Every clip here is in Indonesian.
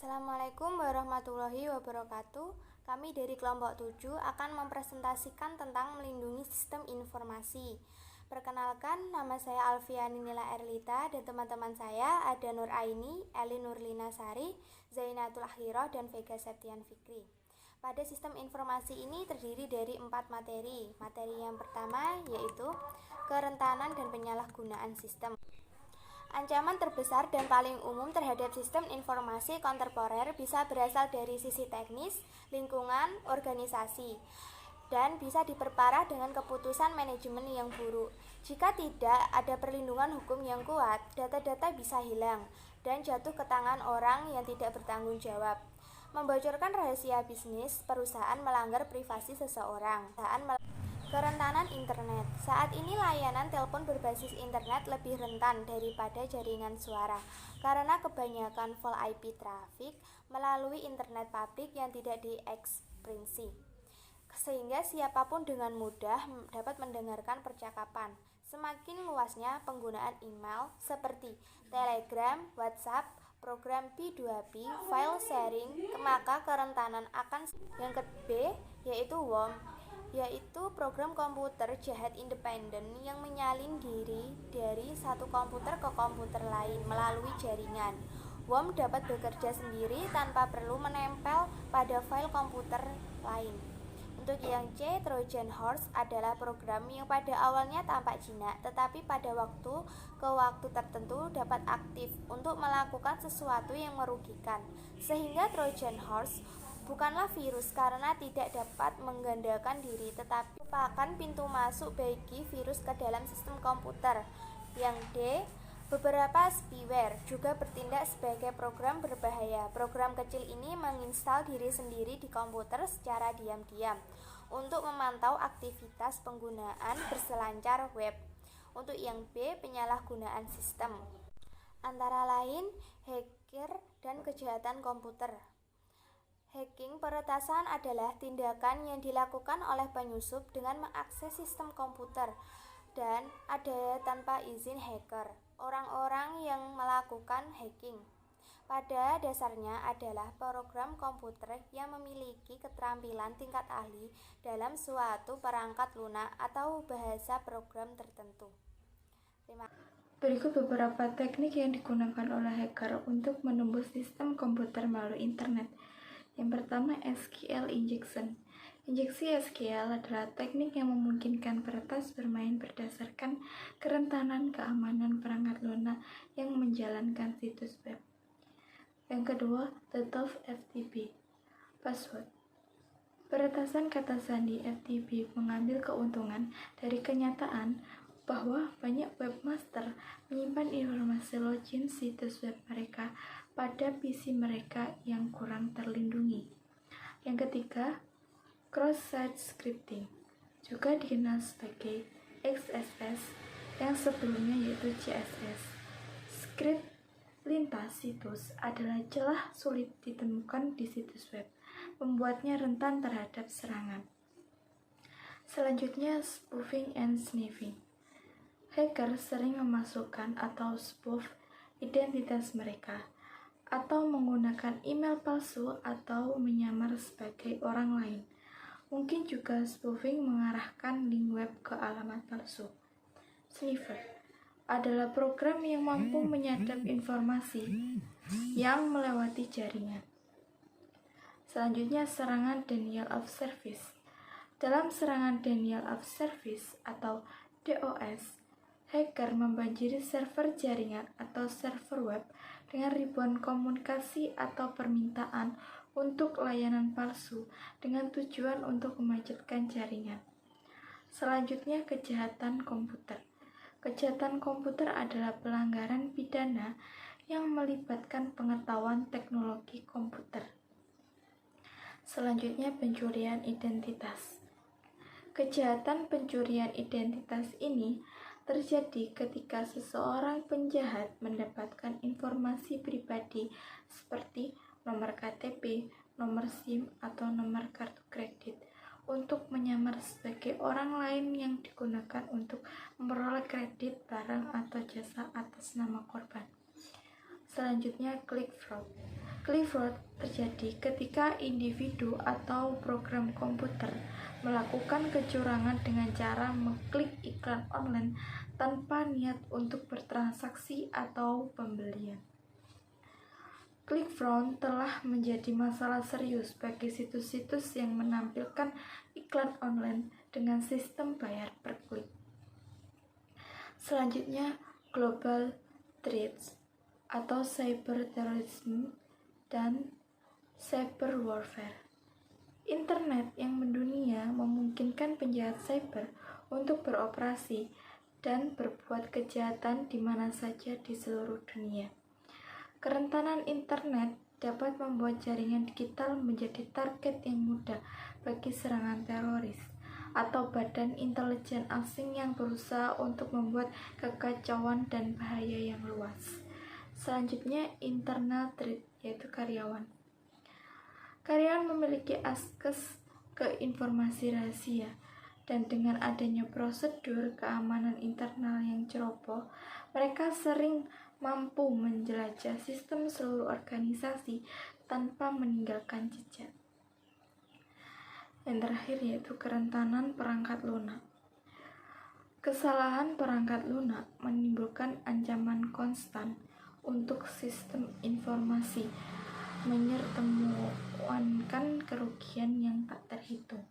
Assalamualaikum warahmatullahi wabarakatuh. Kami dari kelompok 7 akan mempresentasikan tentang melindungi sistem informasi. Perkenalkan, nama saya Alfiani Nila Erlita dan teman-teman saya ada Nur Aini, Eli Nurlina Sari, Zainatul Akhirah, dan Vega Septian Fikri. Pada sistem informasi ini terdiri dari 4 materi. Materi yang pertama yaitu kerentanan dan penyalahgunaan sistem. Ancaman terbesar dan paling umum terhadap sistem informasi kontemporer bisa berasal dari sisi teknis, lingkungan, organisasi, dan bisa diperparah dengan keputusan manajemen yang buruk. Jika tidak ada perlindungan hukum yang kuat, data-data bisa hilang dan jatuh ke tangan orang yang tidak bertanggung jawab. Membocorkan rahasia bisnis, perusahaan melanggar privasi seseorang. Kerentanan internet. Saat ini layanan telepon berbasis internet lebih rentan daripada jaringan suara karena kebanyakan full IP traffic melalui internet publik yang tidak diekspresi, sehingga siapapun dengan mudah dapat mendengarkan percakapan. Semakin luasnya penggunaan email seperti Telegram, WhatsApp, program P2P, file sharing, maka kerentanan akan yang B yaitu WOM, yaitu program komputer jahat independen yang menyalin diri dari satu komputer ke komputer lain melalui jaringan. WOM dapat bekerja sendiri tanpa perlu menempel pada file komputer lain. Untuk yang C, Trojan Horse adalah program yang pada awalnya tampak jinak, tetapi pada waktu ke waktu tertentu dapat aktif untuk melakukan sesuatu yang merugikan. Sehingga Trojan Horse bukanlah virus karena tidak dapat menggandakan diri, tetapi merupakan pintu masuk bagi virus ke dalam sistem komputer. Yang D, beberapa spyware juga bertindak sebagai program berbahaya. Program kecil ini menginstal diri sendiri di komputer secara diam-diam untuk memantau aktivitas penggunaan berselancar web. Untuk yang B, penyalahgunaan sistem, antara lain hacker dan kejahatan komputer. Hacking peretasan adalah tindakan yang dilakukan oleh penyusup dengan mengakses sistem komputer dan ada tanpa izin hacker. Orang-orang yang melakukan hacking pada dasarnya adalah program komputer yang memiliki keterampilan tingkat ahli dalam suatu perangkat lunak atau bahasa program tertentu. Berikut beberapa teknik yang digunakan oleh hacker untuk menembus sistem komputer melalui internet. Yang pertama, SQL injection. Injeksi SQL adalah teknik yang memungkinkan peretas bermain berdasarkan kerentanan keamanan perangkat lunak yang menjalankan situs web. Yang kedua, Detov FTP. Password. Peretasan kata sandi FTP mengambil keuntungan dari kenyataan bahwa banyak webmaster menyimpan informasi login situs web mereka pada PC mereka yang kurang terlindungi. Yang ketiga, cross-site scripting, juga dikenal sebagai XSS yang sebelumnya yaitu CSS. Script lintas situs adalah celah sulit ditemukan di situs web, membuatnya rentan terhadap serangan. Selanjutnya, spoofing and sniffing. Hacker sering memasukkan atau spoof identitas mereka, atau menggunakan email palsu atau menyamar sebagai orang lain. Mungkin juga spoofing mengarahkan link web ke alamat palsu. Sniffer adalah program yang mampu menyadap informasi yang melewati jaringan. Selanjutnya, serangan denial of service. Dalam serangan denial of service atau DOS, hacker membanjiri server jaringan atau server web dengan ribuan komunikasi atau permintaan untuk layanan palsu dengan tujuan untuk memacetkan jaringan. Selanjutnya, kejahatan komputer. Kejahatan komputer adalah pelanggaran pidana yang melibatkan pengetahuan teknologi komputer. Selanjutnya, pencurian identitas. Kejahatan pencurian identitas ini terjadi ketika seseorang penjahat mendapatkan informasi pribadi seperti nomor KTP, nomor SIM, atau nomor kartu kredit untuk menyamar sebagai orang lain yang digunakan untuk memperoleh kredit, barang, atau jasa atas nama korban. Selanjutnya, click fraud. Klik fraud terjadi ketika individu atau program komputer melakukan kecurangan dengan cara mengklik iklan online tanpa niat untuk bertransaksi atau pembelian. Klik fraud telah menjadi masalah serius bagi situs-situs yang menampilkan iklan online dengan sistem bayar per klik. Selanjutnya, global threats atau cyber terrorism dan cyber warfare. Internet yang mendunia memungkinkan penjahat cyber untuk beroperasi dan berbuat kejahatan di mana saja di seluruh dunia. Kerentanan internet dapat membuat jaringan digital menjadi target yang mudah bagi serangan teroris atau badan intelijen asing yang berusaha untuk membuat kekacauan dan bahaya yang luas. Selanjutnya, internal threat, yaitu karyawan. Karyawan memiliki akses ke informasi rahasia, dan dengan adanya prosedur keamanan internal yang ceroboh, mereka sering mampu menjelajah sistem seluruh organisasi tanpa meninggalkan jejak. Yang terakhir yaitu kerentanan perangkat lunak. Kesalahan perangkat lunak menimbulkan ancaman konstan untuk sistem informasi, menyertakan kerugian yang tak terhitung.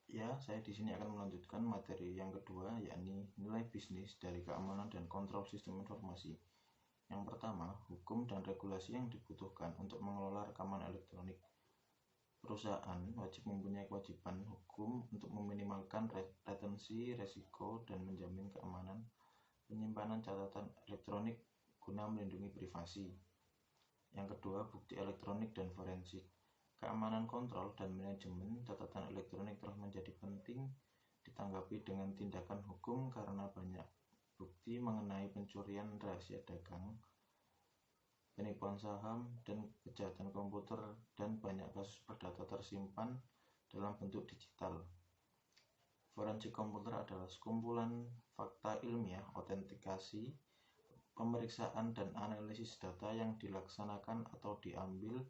Ya, saya di sini akan melanjutkan materi yang kedua, yakni nilai bisnis dari keamanan dan kontrol sistem informasi. Yang pertama, hukum dan regulasi yang dibutuhkan untuk mengelola rekaman elektronik. Perusahaan wajib mempunyai kewajiban hukum untuk meminimalkan retensi, resiko, dan menjamin keamanan penyimpanan catatan elektronik guna melindungi privasi. Yang kedua, bukti elektronik dan forensik. Keamanan kontrol dan manajemen catatan elektronik telah menjadi penting ditanggapi dengan tindakan hukum karena banyak bukti mengenai pencurian rahasia dagang, penipuan saham, dan kejahatan komputer, dan banyak kasus perdata tersimpan dalam bentuk digital. Forensik komputer adalah sekumpulan fakta ilmiah, autentikasi, pemeriksaan, dan analisis data yang dilaksanakan atau diambil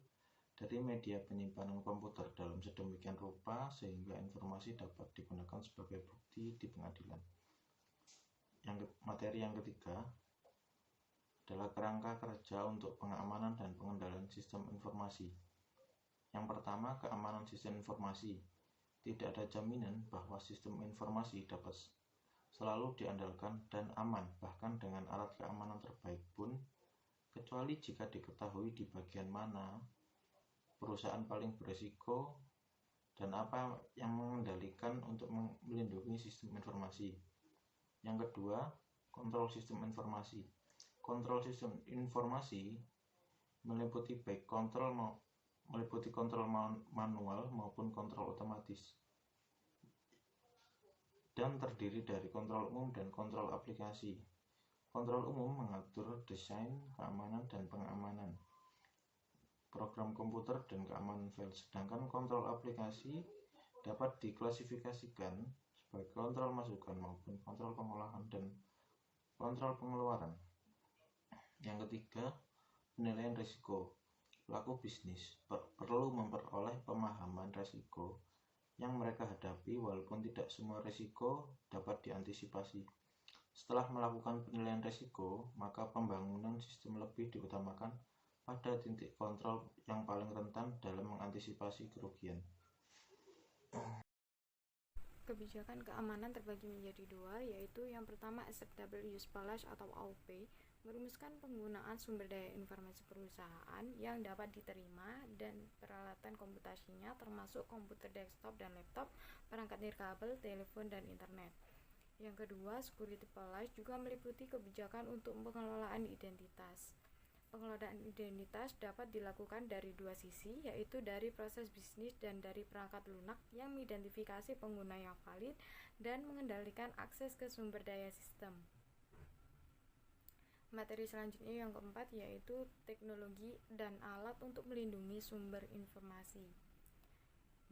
dari media penyimpanan komputer dalam sedemikian rupa sehingga informasi dapat digunakan sebagai bukti di pengadilan. Materi yang ketiga adalah kerangka kerja untuk pengamanan dan pengendalian sistem informasi. Yang pertama, keamanan sistem informasi. Tidak ada jaminan bahwa sistem informasi dapat selalu diandalkan dan aman, bahkan dengan alat keamanan terbaik pun, kecuali jika diketahui di bagian mana perusahaan paling berisiko dan apa yang mengendalikan untuk melindungi sistem informasi. Yang kedua, kontrol sistem informasi. Kontrol sistem informasi meliputi baik kontrol manual maupun kontrol otomatis, dan terdiri dari kontrol umum dan kontrol aplikasi. Kontrol umum mengatur desain, keamanan, dan pengamanan program komputer dan keamanan file, sedangkan kontrol aplikasi dapat diklasifikasikan sebagai kontrol masukan maupun kontrol pengolahan dan kontrol pengeluaran. Yang ketiga, penilaian risiko. Pelaku bisnis perlu memperoleh pemahaman risiko yang mereka hadapi, walaupun tidak semua risiko dapat diantisipasi. Setelah melakukan penilaian risiko, maka pembangunan sistem lebih diutamakan pada titik kontrol yang paling rentan dalam mengantisipasi kerugian. Kebijakan keamanan terbagi menjadi dua, yaitu yang pertama Acceptable Use Policy atau AUP, merumuskan penggunaan sumber daya informasi perusahaan yang dapat diterima dan peralatan komputasinya termasuk komputer desktop dan laptop, perangkat nirkabel, telepon, dan internet. Yang kedua, Security Policy juga meliputi kebijakan untuk pengelolaan identitas. Pengelolaan identitas dapat dilakukan dari dua sisi, yaitu dari proses bisnis dan dari perangkat lunak yang mengidentifikasi pengguna yang valid dan mengendalikan akses ke sumber daya sistem. Materi selanjutnya yang keempat yaitu teknologi dan alat untuk melindungi sumber informasi.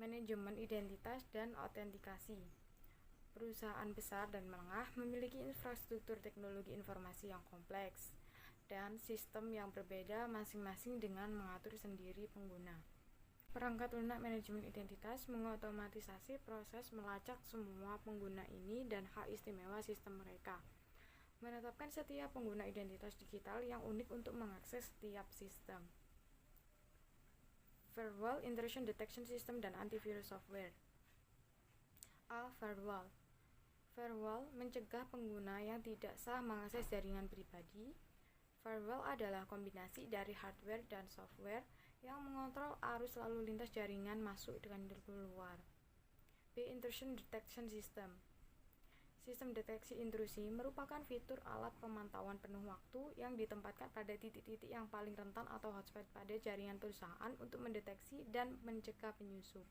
Manajemen identitas dan autentikasi. Perusahaan besar dan menengah memiliki infrastruktur teknologi informasi yang kompleks. dan sistem yang berbeda masing-masing dengan mengatur sendiri pengguna. Perangkat lunak manajemen identitas mengotomatisasi proses melacak semua pengguna ini dan hak istimewa sistem mereka. Menetapkan setiap pengguna identitas digital yang unik untuk mengakses setiap sistem. Firewall, Intrusion Detection System, dan antivirus software. A. Firewall. Firewall mencegah pengguna yang tidak sah mengakses jaringan pribadi. Firewall adalah kombinasi dari hardware dan software yang mengontrol arus lalu lintas jaringan masuk dan keluar. B. Intrusion Detection System. Sistem deteksi intrusi merupakan fitur alat pemantauan penuh waktu yang ditempatkan pada titik-titik yang paling rentan atau hotspot pada jaringan perusahaan untuk mendeteksi dan mencegah penyusup.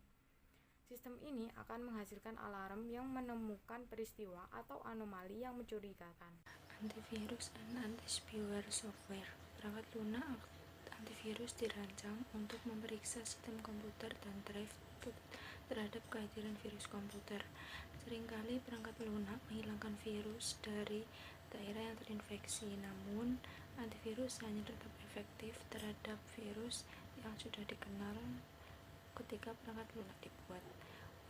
Sistem ini akan menghasilkan alarm yang menemukan peristiwa atau anomali yang mencurigakan. Antivirus dan anti-spyware software. Perangkat lunak antivirus dirancang untuk memeriksa sistem komputer dan drive terhadap kehadiran virus komputer. Seringkali perangkat lunak menghilangkan virus dari daerah yang terinfeksi, namun antivirus hanya tetap efektif terhadap virus yang sudah dikenal ketika perangkat lunak dibuat.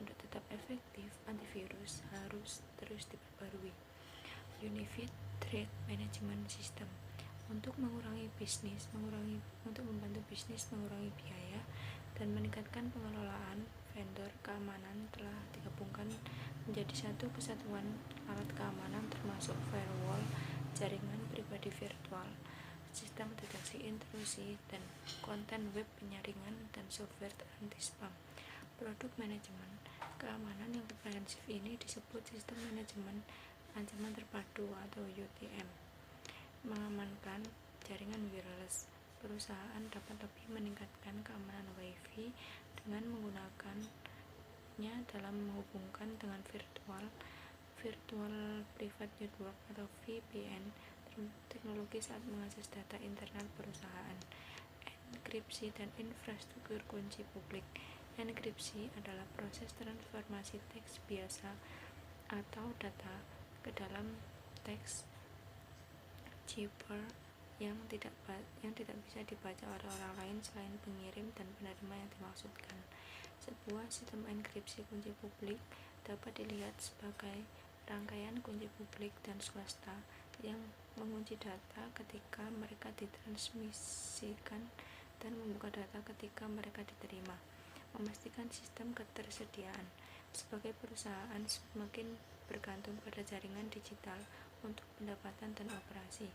Untuk tetap efektif, antivirus harus terus diperbarui. Unified Threat Management System untuk membantu bisnis mengurangi biaya dan meningkatkan pengelolaan, vendor keamanan telah digabungkan menjadi satu kesatuan alat keamanan termasuk firewall, jaringan pribadi virtual, sistem deteksi intrusi, dan konten web penyaringan dan software anti-spam. Produk manajemen keamanan yang komprehensif ini disebut sistem manajemen ancaman terpadu atau UTM. Mengamankan jaringan wireless, perusahaan dapat lebih meningkatkan keamanan Wi-Fi dengan menggunakannya dalam menghubungkan dengan virtual private network atau VPN, teknologi saat mengakses data internal perusahaan. Enkripsi dan infrastruktur kunci publik. Enkripsi adalah proses transformasi teks biasa atau data ke dalam teks cipher yang tidak bisa dibaca oleh orang lain selain pengirim dan penerima yang dimaksudkan. Sebuah sistem enkripsi kunci publik dapat dilihat sebagai rangkaian kunci publik dan swasta yang mengunci data ketika mereka ditransmisikan dan membuka data ketika mereka diterima. Memastikan sistem ketersediaan. Sebagai perusahaan semakin bergantung pada jaringan digital untuk pendapatan dan operasi,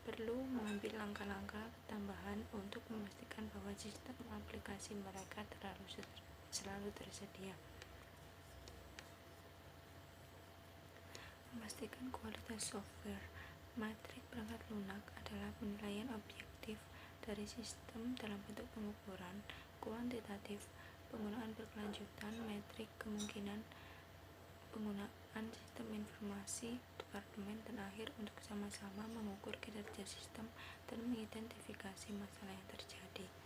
perlu mengambil langkah-langkah tambahan untuk memastikan bahwa sistem aplikasi mereka selalu tersedia. Memastikan kualitas software. Metrik perangkat lunak adalah penilaian objektif dari sistem dalam bentuk pengukuran kuantitatif, penggunaan berkelanjutan, metrik kemungkinan, penggunaan sistem informasi, departemen, dan akhir untuk sama-sama mengukur kinerja sistem dan mengidentifikasi masalah yang terjadi.